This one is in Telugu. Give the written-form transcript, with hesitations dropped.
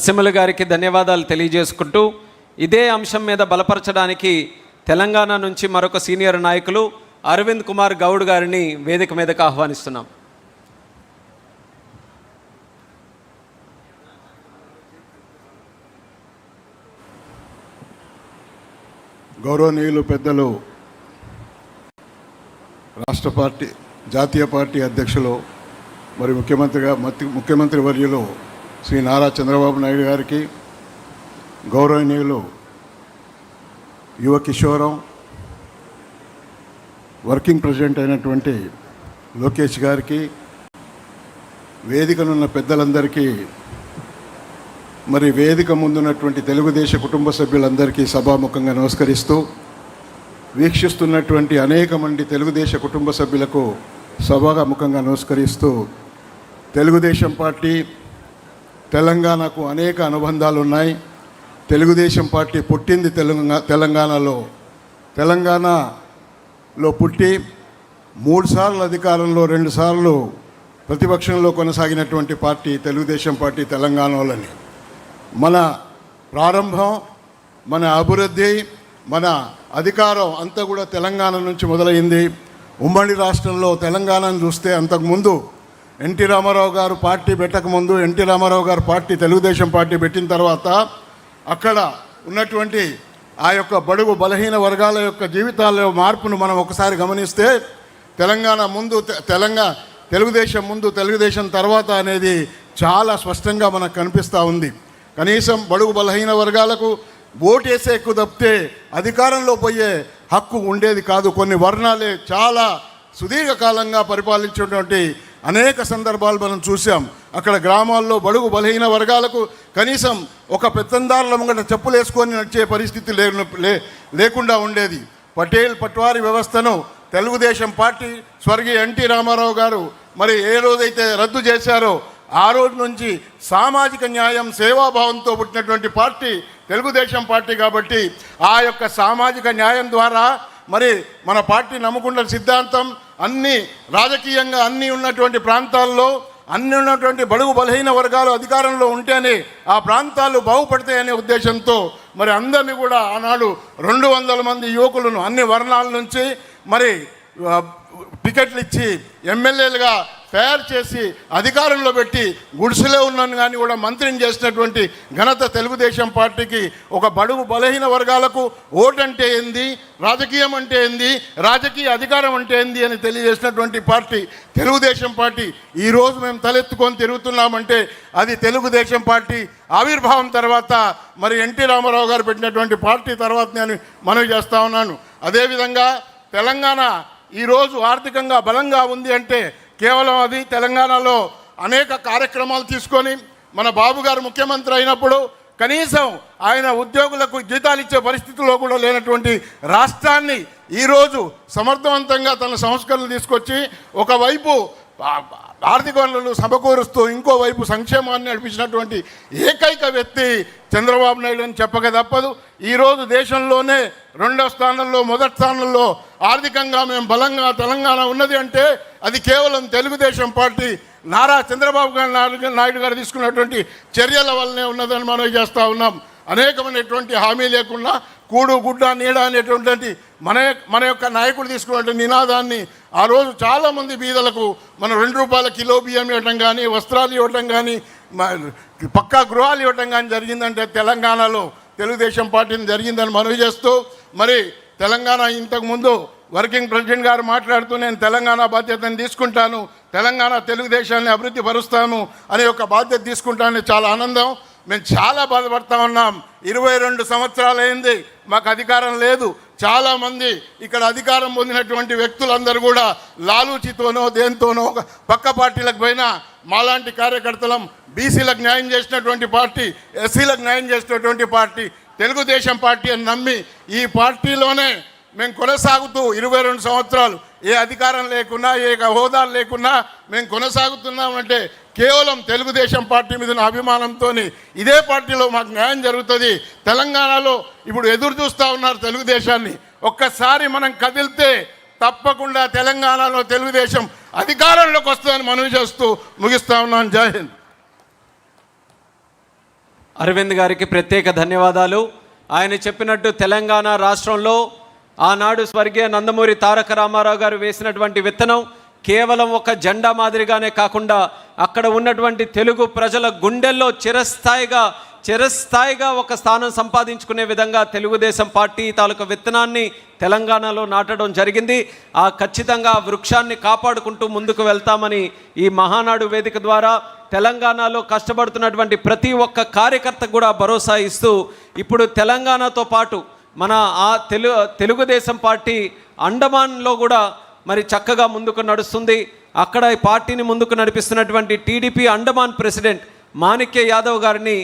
నరసింహులు గారికి ధన్యవాదాలు తెలియజేసుకుంటూ ఇదే అంశం మీద బలపరచడానికి తెలంగాణ నుంచి మరొక సీనియర్ నాయకులు అరవింద్ కుమార్ గౌడ్ గారిని వేదిక మీదకు ఆహ్వానిస్తున్నాం. గౌరవనీయులు పెద్దలు రాష్ట్ర పార్టీ జాతీయ పార్టీ అధ్యక్షులు మరి ముఖ్యమంత్రి వర్యులు శ్రీ నారా చంద్రబాబు నాయుడు గారికి, గౌరవనీయులు యువ కిషోరం వర్కింగ్ ప్రెసిడెంట్ అయినటువంటి లోకేష్ గారికి, వేదికనున్న పెద్దలందరికీ, మరి వేదిక ముందున్నటువంటి తెలుగుదేశ కుటుంబ సభ్యులందరికీ సభాముఖంగా నమస్కరిస్తూ, వీక్షిస్తున్నటువంటి అనేక మంది తెలుగుదేశ కుటుంబ సభ్యులకు సభాముఖంగా నమస్కరిస్తూ, తెలుగుదేశం పార్టీ తెలంగాణకు అనేక అనుబంధాలు ఉన్నాయి. తెలుగుదేశం పార్టీ పుట్టింది తెలంగాణలో పుట్టి 3 సార్లు అధికారంలో 2 సార్లు ప్రతిపక్షంలో కొనసాగినటువంటి పార్టీ తెలుగుదేశం పార్టీ తెలంగాణలోని. మన ప్రారంభం, మన అభివృద్ధి, మన అధికారం అంతా కూడా తెలంగాణ నుంచి మొదలైంది. ఉమ్మడి రాష్ట్రంలో తెలంగాణను చూస్తే అంతకుముందు ఎన్టీ రామారావు గారు పార్టీ పెట్టకముందు, ఎన్టీ రామారావు గారు పార్టీ తెలుగుదేశం పార్టీ పెట్టిన తర్వాత అక్కడ ఉన్నటువంటి ఆ యొక్క బడుగు బలహీన వర్గాల యొక్క జీవితాల్లో మార్పును మనం ఒకసారి గమనిస్తే తెలంగాణ ముందు తెలుగుదేశం ముందు, తెలుగుదేశం తర్వాత అనేది చాలా స్పష్టంగా మనకు కనిపిస్తూ ఉంది. కనీసం బడుగు బలహీన వర్గాలకు ఓటేసే ఎక్కువ తప్పితే అధికారంలో పోయే హక్కు ఉండేది కాదు. కొన్ని వర్ణాలే చాలా సుదీర్ఘకాలంగా పరిపాలించేటువంటి అనేక సందర్భాలు మనం చూసాం. అక్కడ గ్రామాల్లో బడుగు బలహీన వర్గాలకు కనీసం ఒక పెత్తందారుల ముంగట చెప్పులు వేసుకొని నడిచే పరిస్థితి లేకుండా ఉండేది. పట్వారీ వ్యవస్థను తెలుగుదేశం పార్టీ స్వర్గీయ ఎన్టీ రామారావు గారు మరి ఏ రోజైతే రద్దు చేశారో ఆ రోజు నుంచి సామాజిక న్యాయం, సేవాభావంతో పుట్టినటువంటి పార్టీ తెలుగుదేశం పార్టీ. కాబట్టి ఆ యొక్క సామాజిక న్యాయం ద్వారా మరి మన పార్టీ నమ్ముకున్న సిద్ధాంతం అన్ని రాజకీయంగా అన్నీ ఉన్నటువంటి ప్రాంతాల్లో అన్నీ ఉన్నటువంటి బడుగు బలహీన వర్గాలు అధికారంలో ఉంటేనే ఆ ప్రాంతాలు బాగుపడతాయనే ఉద్దేశంతో మరి అందరినీ కూడా ఆనాడు 200 మంది యువకులను అన్ని వర్ణాల నుంచి మరి టికెట్లు ఇచ్చి ఎమ్మెల్యేలుగా తయారు చేసి అధికారంలో పెట్టి గుడిసెలో ఉన్నాను కానీ కూడా మంత్రిని చేసినటువంటి ఘనత తెలుగుదేశం పార్టీకి. ఒక బడుగు బలహీన వర్గాలకు ఓటు అంటే ఏంది, రాజకీయం అంటే ఏంది, రాజకీయ అధికారం అంటే ఏంది అని తెలియజేసినటువంటి పార్టీ తెలుగుదేశం పార్టీ. ఈరోజు మేము తలెత్తుకొని తిరుగుతున్నామంటే అది తెలుగుదేశం పార్టీ ఆవిర్భావం తర్వాత మరి ఎన్టీ రామారావు గారు పెట్టినటువంటి పార్టీ తర్వాత నేను మనవి చేస్తూ ఉన్నాను. అదేవిధంగా తెలంగాణ ఈరోజు ఆర్థికంగా బలంగా ఉంది అంటే కేవలం అది తెలంగాణలో అనేక కార్యక్రమాలు తీసుకొని మన బాబు గారు ముఖ్యమంత్రి అయినప్పుడు కనీసం ఆయన ఉద్యోగులకు జీతాలు ఇచ్చే పరిస్థితిలో కూడా లేనటువంటి రాష్ట్రాన్ని ఈరోజు సమర్థవంతంగా తన సంస్కరణలు తీసుకొచ్చి ఒకవైపు ఆర్థిక వనరులు సమకూరుస్తూ ఇంకోవైపు సంక్షేమాన్ని నడిపించినటువంటి ఏకైక వ్యక్తి చంద్రబాబు నాయుడు అని చెప్పక తప్పదు. ఈరోజు దేశంలోనే 2వ స్థానంలో, మొదటి స్థానంలో ఆర్థికంగా మేము బలంగా తెలంగాణ ఉన్నది అంటే అది కేవలం తెలుగుదేశం పార్టీ నారా చంద్రబాబు నాయుడు గారు తీసుకున్నటువంటి చర్యల వల్లనే ఉన్నదని మనం చేస్తూ ఉన్నాం. అనేకమైనటువంటి హామీ లేకుండా కూడు గుడ్డ నీడ అనేటువంటి మన యొక్క నాయకుడు తీసుకున్నటువంటి నినాదాన్ని ఆ రోజు చాలామంది బీదలకు మన 2 రూపాయల కిలో బియ్యం ఇవ్వటం కానీ, వస్త్రాలు ఇవ్వటం కానీ, పక్కా గృహాలు ఇవ్వటం కానీ జరిగిందంటే తెలంగాణలో తెలుగుదేశం పార్టీని జరిగిందని మనవి చేస్తూ మరి తెలంగాణ ఇంతకుముందు వర్కింగ్ ప్రెసిడెంట్ గారు మాట్లాడుతూ నేను తెలంగాణ బాధ్యతను తీసుకుంటాను, తెలంగాణ తెలుగుదేశాన్ని అభివృద్ధి పరుస్తాను అనే ఒక బాధ్యత తీసుకుంటానని చాలా ఆనందం. మేము చాలా బాధపడతా ఉన్నాం. 22 సంవత్సరాలు అయింది, మాకు అధికారం లేదు. చాలామంది ఇక్కడ అధికారం పొందినటువంటి వ్యక్తులందరూ కూడా లాలూచితోనో దేనితోనో పక్క పార్టీలకు పోయినా మాలాంటి కార్యకర్తలం బీసీలకు న్యాయం చేసినటువంటి పార్టీ, ఎస్సీలకు న్యాయం చేసినటువంటి పార్టీ తెలుగుదేశం పార్టీ అని నమ్మి ఈ పార్టీలోనే మేము కొనసాగుతూ 22 సంవత్సరాలు ఏ అధికారం లేకున్నా, ఏ హోదాలు లేకున్నా మేము కొనసాగుతున్నామంటే కేవలం తెలుగుదేశం పార్టీ మీద అభిమానంతో ఇదే పార్టీలో మాకు న్యాయం జరుగుతుంది. తెలంగాణలో ఇప్పుడు ఎదురు చూస్తూ ఉన్నారు తెలుగుదేశాన్ని. ఒక్కసారి మనం కదిలితే తప్పకుండా తెలంగాణలో తెలుగుదేశం అధికారంలోకి వస్తుందని మనవి చేస్తూ ముగిస్తా ఉన్నాను. జై హింద్. అరవింద్ గారికి ప్రత్యేక ధన్యవాదాలు. ఆయన చెప్పినట్టు తెలంగాణ రాష్ట్రంలో ఆనాడు స్వర్గీయ నందమూరి తారక రామారావు గారు వేసినటువంటి విత్తనం కేవలం ఒక జెండా మాదిరిగానే కాకుండా అక్కడ ఉన్నటువంటి తెలుగు ప్రజల గుండెల్లో చిరస్థాయిగా ఒక స్థానం సంపాదించుకునే విధంగా తెలుగుదేశం పార్టీ తాలూకా విత్తనాన్ని తెలంగాణలో నాటడం జరిగింది. ఖచ్చితంగా వృక్షాన్ని కాపాడుకుంటూ ముందుకు వెళ్తామని ఈ మహానాడు వేదిక ద్వారా తెలంగాణలో కష్టపడుతున్నటువంటి ప్రతి ఒక్క కార్యకర్త కూడా భరోసా ఇస్తూ ఇప్పుడు తెలంగాణతో పాటు మన తెలుగుదేశం పార్టీ అండమాన్లో కూడా మరి చక్కగా ముందుకు నడుస్తుంది. అక్కడ ఈ పార్టీని ముందుకు నడిపిస్తున్నటువంటి టీడీపీ అండమాన్ ప్రెసిడెంట్ మాణిక్య యాదవ్ గారిని